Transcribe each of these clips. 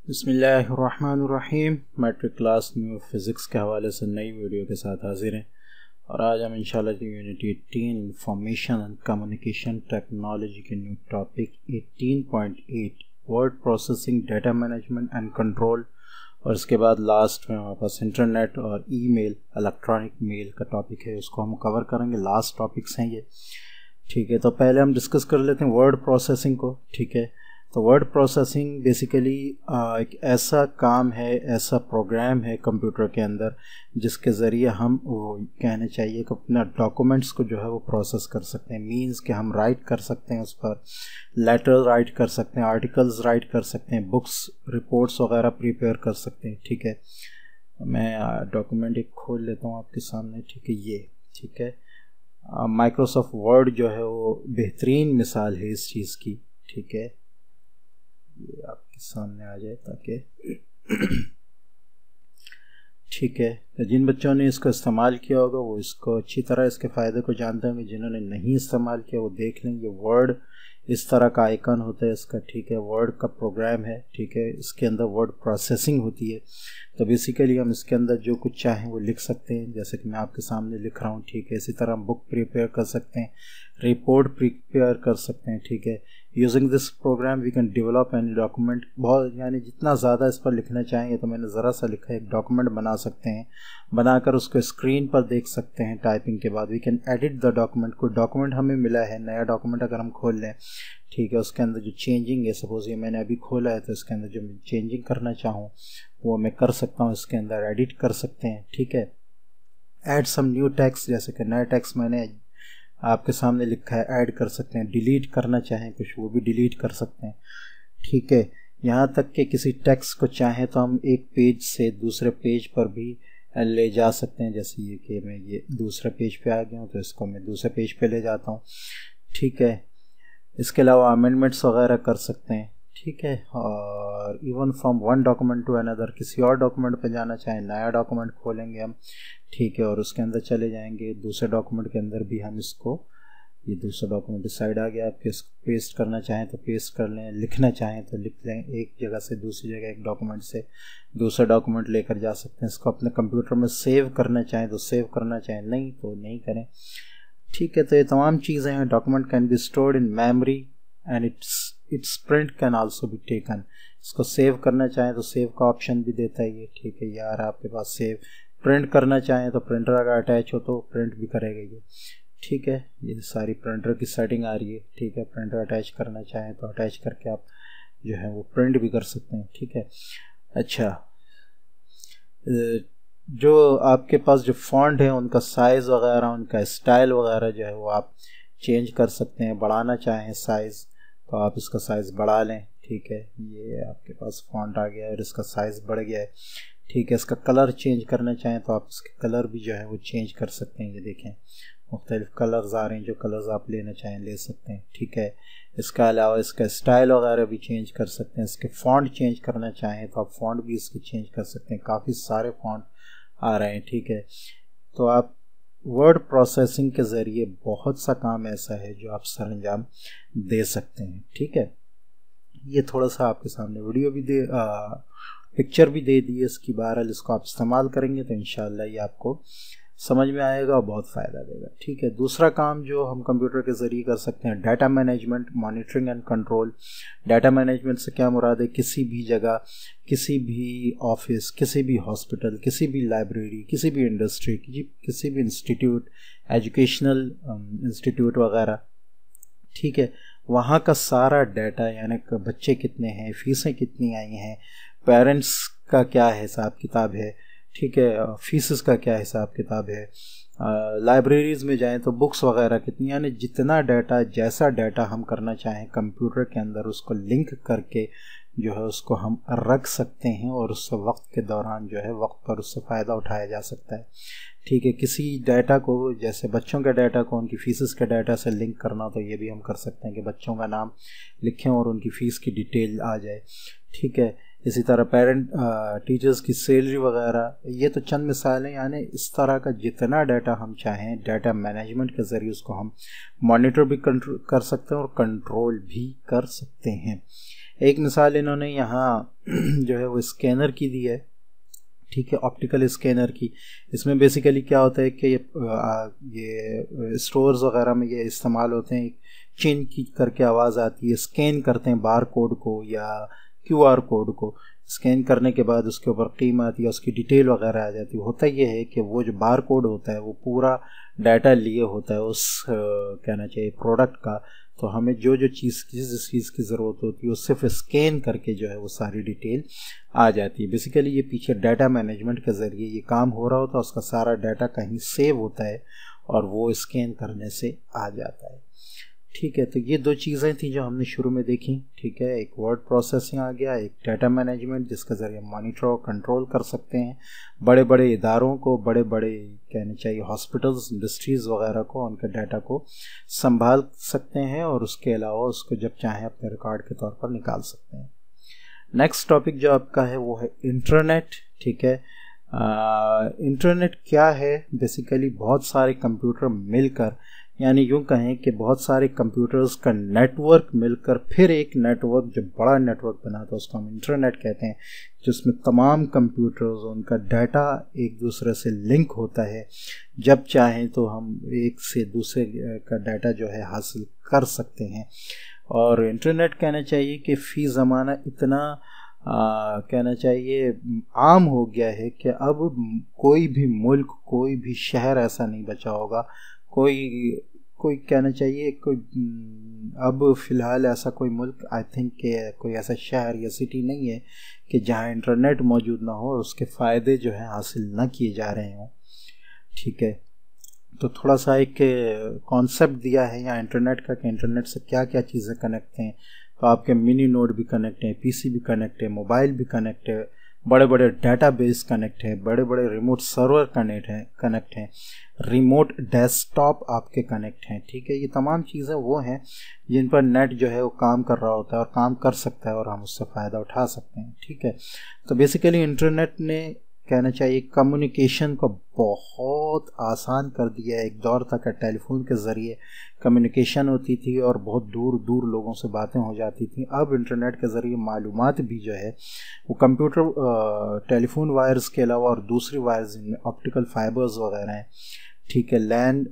बिस्मिल्लाहिर्रहमानिर्रहीम। Matric class new physics के हवाले से नई वीडियो के साथ हाजिर हैं और आज हम इंशाल्लाह unit 18 information and communication technology के new topic 18.8 word processing, data management and control और इसके बाद लास्ट में हमारे पास इंटरनेट और ईमेल, इलेक्ट्रॉनिक मेल का टॉपिक है, उसको हम कवर करेंगे। लास्ट टॉपिक्स हैं ये, ठीक है। तो पहले हम डिस्कस कर लेते हैं वर्ड प्रोसेसिंग को, ठीक है। तो वर्ड प्रोसेसिंग बेसिकली एक ऐसा काम है, ऐसा प्रोग्राम है कंप्यूटर के अंदर जिसके ज़रिए हम वो कहने चाहिए कि अपना डॉक्यूमेंट्स को जो है वो प्रोसेस कर सकते हैं। मींस कि हम राइट कर सकते हैं, उस पर लेटर राइट कर सकते हैं, आर्टिकल्स राइट कर सकते हैं, बुक्स, रिपोर्ट्स वगैरह प्रिपेयर कर सकते हैं, ठीक है। मैं डॉक्यूमेंट एक खोल लेता हूँ आपके सामने, ठीक है, ये ठीक है। माइक्रोसॉफ्ट वर्ड जो है वो बेहतरीन मिसाल है इस चीज़ की, ठीक है। ये आपके सामने आ जाए ताकि ठीक है। तो जिन बच्चों ने इसको इस्तेमाल किया होगा वो इसको अच्छी तरह इसके फ़ायदे को जानते होंगे। जिन्होंने नहीं इस्तेमाल किया वो देख लेंगे। वर्ड इस तरह का आइकन होता है इसका, ठीक है। वर्ड का प्रोग्राम है, ठीक है। इसके अंदर वर्ड प्रोसेसिंग होती है। तो बेसिकली हम इसके अंदर जो कुछ चाहें वो लिख सकते हैं, जैसे कि मैं आपके सामने लिख रहा हूँ, ठीक है। इसी तरह हम बुक प्रिपेयर कर सकते हैं, रिपोर्ट प्रिपेयर कर सकते हैं, ठीक है। Using this program we can develop any document. बहुत यानी जितना ज़्यादा इस पर लिखना चाहेंगे, तो मैंने ज़रा सा लिखा है, एक डॉक्यूमेंट बना सकते हैं, बनाकर उसको स्क्रीन पर देख सकते हैं। टाइपिंग के बाद we can edit the document. कोई डॉक्यूमेंट हमें मिला है, नया डॉक्यूमेंट अगर हम खोल लें, ठीक है, उसके अंदर जो चेंजिंग है, सपोज ये मैंने अभी खोला है, तो इसके अंदर जो मैं चेंजिंग करना चाहूँ वो मैं कर सकता हूँ, इसके अंदर एडिट कर सकते हैं, ठीक है। ऐड सम न्यू टेक्स्ट, जैसे कि नया टेक्स्ट मैंने आपके सामने लिखा है, ऐड कर सकते हैं। डिलीट करना चाहें कुछ, वो भी डिलीट कर सकते हैं, ठीक है। यहाँ तक कि किसी टेक्स्ट को चाहें तो हम एक पेज से दूसरे पेज पर भी ले जा सकते हैं। जैसे ये कि मैं ये दूसरे पेज पे आ गया हूँ, तो इसको मैं दूसरे पेज पे ले जाता हूँ, ठीक है। इसके अलावा अमेंडमेंट्स वगैरह कर सकते हैं, ठीक है। और even from one document to another, किसी और डॉक्यूमेंट पे जाना चाहें, नया डॉक्यूमेंट खोलेंगे हम, ठीक है, और उसके अंदर चले जाएंगे। दूसरे डॉक्यूमेंट के अंदर भी हम इसको, ये दूसरा डॉक्यूमेंट इस साइड आ गया, आप पेस्ट करना चाहें तो पेस्ट कर लें, लिखना चाहें तो लिख लें। एक जगह से दूसरी जगह, एक डॉक्यूमेंट से दूसरा डॉक्यूमेंट लेकर जा सकते हैं। इसको अपने कंप्यूटर में सेव करना चाहें तो सेव करना चाहें, नहीं तो नहीं करें, ठीक है। तो ये तमाम चीज़ें हैं। Document can be stored in memory and it's print can also be taken. इसको सेव करना चाहें तो सेव का ऑप्शन भी देता है ये, ठीक है। यार आपके पास सेव, प्रिंट करना चाहें तो प्रिंटर अगर अटैच हो तो प्रिंट भी करेगा ये, ठीक है। ये सारी प्रिंटर की सेटिंग आ रही है, ठीक है। प्रिंटर अटैच करना चाहें तो अटैच करके आप जो है वो प्रिंट भी कर सकते हैं, ठीक है। अच्छा, जो आपके पास जो फॉन्ट है उनका साइज़ वगैरह, उनका स्टाइल वगैरह जो है वो आप चेंज कर सकते हैं। बढ़ाना चाहें साइज़ तो आप इसका साइज़ बढ़ा लें, ठीक है। ये आपके पास फॉन्ट आ गया है और इसका साइज़ बढ़ गया है, ठीक है। इसका कलर चेंज करना चाहें तो आप इसके कलर भी जो है वो चेंज कर सकते हैं। ये देखें मुख्तलिफ कलर्स आ रहे हैं, जो कलर्स आप लेना चाहें ले सकते हैं, ठीक है। इसके अलावा इसका स्टाइल वगैरह भी चेंज कर सकते हैं। इसके फ़ॉन्ट चेंज करना चाहें तो आप फ़ॉन्ट भी इसके चेंज कर सकते हैं। काफ़ी सारे फ़ॉन्ट आ रहे हैं, ठीक है। तो आप वर्ड प्रोसेसिंग के ज़रिए बहुत सा काम ऐसा है जो आप सरंजाम दे सकते हैं, ठीक है। ये थोड़ा सा आपके सामने वीडियो भी पिक्चर भी दे दी है इसकी। बहरहाल इसको आप इस्तेमाल करेंगे तो इंशाल्लाह ये आपको समझ में आएगा और बहुत फ़ायदा देगा, ठीक है। दूसरा काम जो हम कंप्यूटर के ज़रिए कर सकते हैं, data management, monitoring and control. Data management से क्या मुराद है? किसी भी जगह, किसी भी ऑफिस, किसी भी हॉस्पिटल, किसी भी लाइब्रेरी, किसी भी इंडस्ट्री, किसी भी इंस्टीट्यूट, एजुकेशनल इंस्टीट्यूट वगैरह, ठीक है, वहाँ का सारा डाटा, यानी कि बच्चे कितने हैं, फ़ीसें कितनी आई हैं, पेरेंट्स का क्या हिसाब किताब है, ठीक है, फीसेस का क्या हिसाब किताब है, लाइब्रेरीज़ में जाएं तो बुक्स वगैरह कितनी, यानी जितना डाटा, जैसा डाटा हम करना चाहें कंप्यूटर के अंदर उसको लिंक करके जो है उसको हम रख सकते हैं और उस वक्त के दौरान जो है वक्त पर उससे फ़ायदा उठाया जा सकता है, ठीक है। किसी डाटा को, जैसे बच्चों के डाटा को उनकी फ़ीस के डाटा से लिंक करना, तो ये भी हम कर सकते हैं कि बच्चों का नाम लिखें और उनकी फ़ीस की डिटेल आ जाए, ठीक है। इसी तरह पेरेंट टीचर्स की सैलरी वगैरह, ये तो चंद मिसालें। यानी इस तरह का जितना डाटा हम चाहें डाटा मैनेजमेंट के ज़रिए उसको हम मॉनिटर भी कर सकते हैं और कंट्रोल भी कर सकते हैं। एक मिसाल इन्होंने यहाँ जो है वो स्कैनर की दी है, ठीक है, ऑप्टिकल स्कैनर की। इसमें बेसिकली क्या होता है कि ये स्टोर्स वगैरह में ये इस्तेमाल होते हैं, चिन की करके आवाज़ आती है, स्कैन करते हैं बार कोड को या QR कोड को, स्कैन करने के बाद उसके ऊपर कीमत या उसकी डिटेल वगैरह आ जाती है। होता ये है कि वो जो बार कोड होता है वो पूरा डाटा लिए होता है उस कहना चाहिए प्रोडक्ट का, तो हमें जो जो चीज़ जिस चीज़ की ज़रूरत होती है वो सिर्फ स्कैन करके जो है वो सारी डिटेल आ जाती है। बेसिकली ये पीछे डाटा मैनेजमेंट के ज़रिए ये काम हो रहा होता है, उसका सारा डाटा कहीं सेव होता है और वो स्कैन करने से आ जाता है, ठीक है। तो ये दो चीज़ें थी जो हमने शुरू में देखी, ठीक है। एक वर्ड प्रोसेसिंग आ गया, एक डाटा मैनेजमेंट जिसके ज़रिए मॉनिटर और कंट्रोल कर सकते हैं बड़े बड़े इदारों को, बड़े बड़े कहने चाहिए हॉस्पिटल्स, इंडस्ट्रीज़ वगैरह को, उनके डाटा को संभाल सकते हैं और उसके अलावा उसको जब चाहें अपने रिकॉर्ड के तौर पर निकाल सकते हैं। नेक्स्ट टॉपिक जो आपका है वो है इंटरनेट, ठीक है। इंटरनेट क्या है? बेसिकली बहुत सारे कंप्यूटर मिलकर, यानी यूँ कहें कि बहुत सारे कंप्यूटर्स का नेटवर्क मिलकर फिर एक नेटवर्क, जो बड़ा नेटवर्क बनाता है उसको हम इंटरनेट कहते हैं, जिसमें तमाम कंप्यूटर्स, उनका डाटा एक दूसरे से लिंक होता है। जब चाहें तो हम एक से दूसरे का डाटा जो है हासिल कर सकते हैं। और इंटरनेट कहना चाहिए कि फ़ी ज़माना इतना कहना चाहिए आम हो गया है कि अब कोई भी मुल्क, कोई भी शहर ऐसा नहीं बचा होगा, कोई कहना चाहिए कोई अब फ़िलहाल ऐसा कोई मुल्क, आई थिंक कि कोई ऐसा शहर या सिटी नहीं है कि जहाँ इंटरनेट मौजूद ना हो और उसके फ़ायदे जो हैं हासिल ना किए जा रहे हों, ठीक है। तो थोड़ा सा एक कॉन्सेप्ट दिया है यहाँ इंटरनेट का कि इंटरनेट से क्या क्या चीज़ें कनेक्ट हैं। तो आपके मिनी नोड भी कनेक्ट हैं, PC भी कनेक्ट है, मोबाइल भी कनेक्ट है, बड़े बड़े डेटाबेस कनेक्ट है, बड़े बड़े रिमोट सर्वर कनेक्ट हैं, रिमोट डेस्कटॉप आपके कनेक्ट हैं, ठीक है। ये तमाम चीज़ें वो हैं जिन पर नेट जो है वो काम कर रहा होता है और काम कर सकता है और हम उससे फ़ायदा उठा सकते हैं, ठीक है। तो बेसिकली इंटरनेट ने कहना चाहिए कम्युनिकेशन को बहुत आसान कर दिया है। एक दौर था कि टेलीफोन के ज़रिए कम्युनिकेशन होती थी और बहुत दूर दूर लोगों से बातें हो जाती थी। अब इंटरनेट के ज़रिए मालूमात भी जो है वो कंप्यूटर, टेलीफोन वायर्स के अलावा और दूसरी वायर्स, ऑप्टिकल फाइबर्स वगैरह हैं, ठीक है, लैंड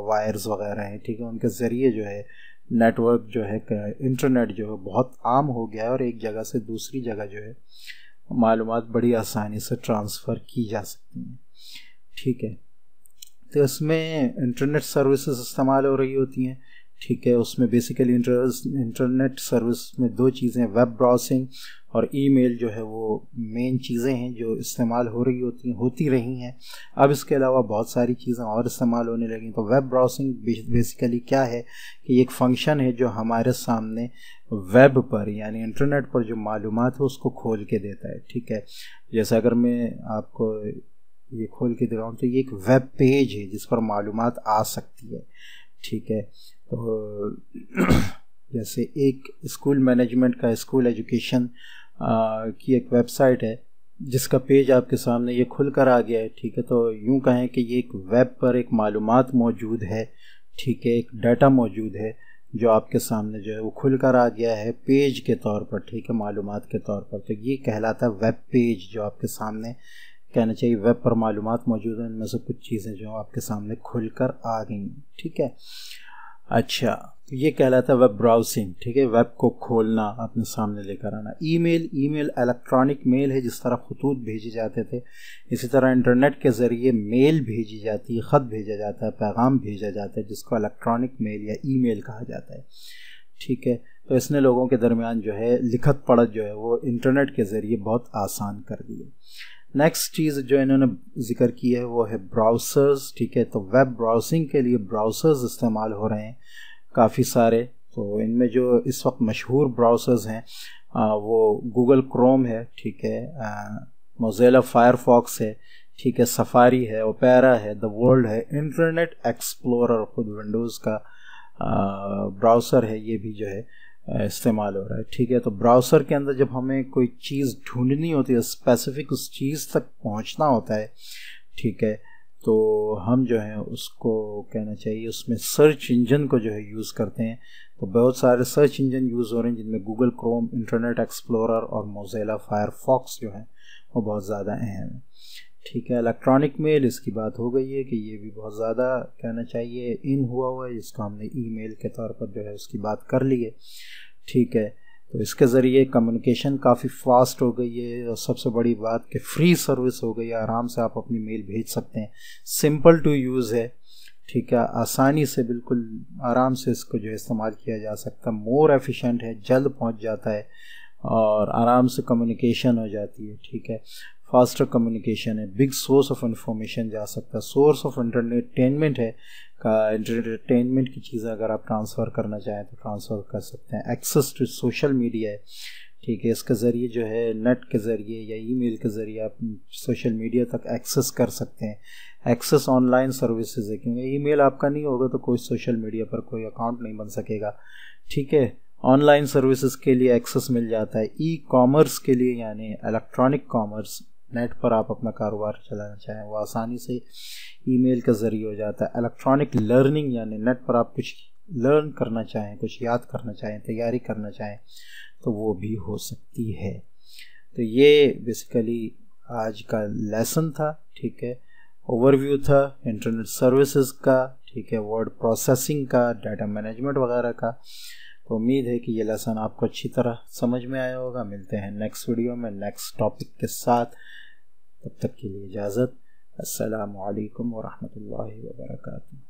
वायर्स वगैरह हैं, ठीक है, उनके ज़रिए जो है नेटवर्क जो है, इंटरनेट जो है बहुत आम हो गया है और एक जगह से दूसरी जगह जो है मालूमात बड़ी आसानी से ट्रांसफ़र की जा सकती हैं, ठीक है। तो इसमें इंटरनेट सर्विसेज इस्तेमाल हो रही होती हैं, ठीक है। उसमें बेसिकली इंटरनेट सर्विस में दो चीज़ें, वेब ब्राउजिंग और ईमेल जो है वो मेन चीज़ें हैं जो इस्तेमाल होती रही हैं। अब इसके अलावा बहुत सारी चीज़ें और इस्तेमाल होने लगी। तो वेब ब्राउजिंग बेसिकली क्या है कि एक फंक्शन है जो हमारे सामने वेब पर यानी इंटरनेट पर जो मालूमात है उसको खोल के देता है, ठीक है। जैसे अगर मैं आपको ये खोल के दिखाऊँ तो ये एक वेब पेज है जिस पर मालूमात आ सकती है, ठीक है। तो जैसे एक स्कूल मैनेजमेंट का, स्कूल एजुकेशन की एक वेबसाइट है जिसका पेज आपके सामने ये खुल कर आ गया है, ठीक है। तो यूँ कहें कि ये एक वेब पर एक मालूमात मौजूद है, ठीक है, एक डाटा मौजूद है जो आपके सामने जो है वो खुल कर आ गया है पेज के तौर पर, ठीक है, मालूमात के तौर पर। तो ये कहलाता है वेब पेज, जो आपके सामने कहना चाहिए वेब पर मालूमात मौजूद है, इनमें से कुछ चीज़ें जो आपके सामने खुल कर आ गई, ठीक है। अच्छा, तो ये कहलाता है वेब ब्राउजिंग, ठीक है, वेब को खोलना, अपने सामने लेकर आना। ईमेल इलेक्ट्रॉनिक मेल है, जिस तरह खतूत भेजे जाते थे, इसी तरह इंटरनेट के ज़रिए मेल भेजी जाती है, ख़त भेजा जाता है, पैगाम भेजा जाता है, जिसको इलेक्ट्रॉनिक मेल या ईमेल कहा जाता है, ठीक है। तो इसने लोगों के दरमियान जो है लिखत पढ़त जो है वो इंटरनेट के ज़रिए बहुत आसान कर दी है। नेक्स्ट चीज़ जो इन्होंने जिक्र की है वो है ब्राउज़र्स, ठीक है। तो वेब ब्राउजिंग के लिए ब्राउज़र्स इस्तेमाल हो रहे हैं काफ़ी सारे। तो इनमें जो इस वक्त मशहूर ब्राउज़र्स हैं वो गूगल क्रोम है, ठीक है, मोज़िला फायरफॉक्स है, ठीक है, सफारी है, ओपेरा है, द वर्ल्ड है, इंटरनेट एक्सप्लोरर खुद विंडोज़ का ब्राउज़र है, ये भी जो है इस्तेमाल हो रहा है, ठीक है। तो ब्राउज़र के अंदर जब हमें कोई चीज़ ढूंढनी होती है, स्पेसिफिक उस चीज़ तक पहुंचना होता है, ठीक है, तो हम जो है उसको कहना चाहिए उसमें सर्च इंजन को जो है यूज़ करते हैं। तो बहुत सारे सर्च इंजन यूज़ हो रहे हैं जिनमें गूगल क्रोम, इंटरनेट एक्सप्लोरर और मोज़िला फायरफॉक्स जो है वो बहुत ज़्यादा अहम है। ठीक है, इलेक्ट्रॉनिक मेल, इसकी बात हो गई है कि ये भी बहुत ज़्यादा कहना चाहिए इन हुआ है, जिसको हमने ईमेल के तौर पर जो है उसकी बात कर ली है। ठीक है, तो इसके ज़रिए कम्युनिकेशन काफ़ी फास्ट हो गई है और सबसे बड़ी बात कि फ्री सर्विस हो गई है, आराम से आप अपनी मेल भेज सकते हैं, सिंपल टू यूज़ है। ठीक है, आसानी से बिल्कुल आराम से इसको जो है इस्तेमाल किया जा सकता है, मोर एफिशिएंट है, जल्द पहुंच जाता है और आराम से कम्युनिकेशन हो जाती है। ठीक है, फास्टर कम्युनिकेशन है, बिग सोर्स ऑफ इंफॉर्मेशन जा सकता है, सोर्स ऑफ एंटरटेनमेंट है का एंटरटेनमेंट की चीज़ें अगर आप ट्रांसफ़र करना चाहें तो ट्रांसफ़र कर सकते हैं। एक्सेस टू सोशल मीडिया है। ठीक है, इसके ज़रिए जो है नेट के ज़रिए या ईमेल के ज़रिए आप सोशल मीडिया तक एक्सेस कर सकते हैं। एक्सेस ऑनलाइन सर्विसेज है, क्योंकि ईमेल आपका नहीं होगा तो कोई सोशल मीडिया पर कोई अकाउंट नहीं बन सकेगा। ठीक है, ऑनलाइन सर्विसेज के लिए एक्सेस मिल जाता है। ई कॉमर्स के लिए यानी इलेक्ट्रॉनिक कॉमर्स, नेट पर आप अपना कारोबार चलाना चाहें वो आसानी से ईमेल के ज़रिए हो जाता है। इलेक्ट्रॉनिक लर्निंग यानी नेट पर आप कुछ लर्न करना चाहें, कुछ याद करना चाहें, तैयारी करना चाहें तो वो भी हो सकती है। तो ये बेसिकली आज का लेसन था। ठीक है, ओवरव्यू था इंटरनेट सर्विसेज का। ठीक है, वर्ड प्रोसेसिंग का, डाटा मैनेजमेंट वगैरह का। तो उम्मीद है कि ये लेसन आपको अच्छी तरह समझ में आया होगा। मिलते हैं नेक्स्ट वीडियो में नेक्स्ट टॉपिक के साथ। तब तक के लिए इजाज़त। अस्सलामु अलैकुम वरहमतुल्लाहि वबरकातुहू।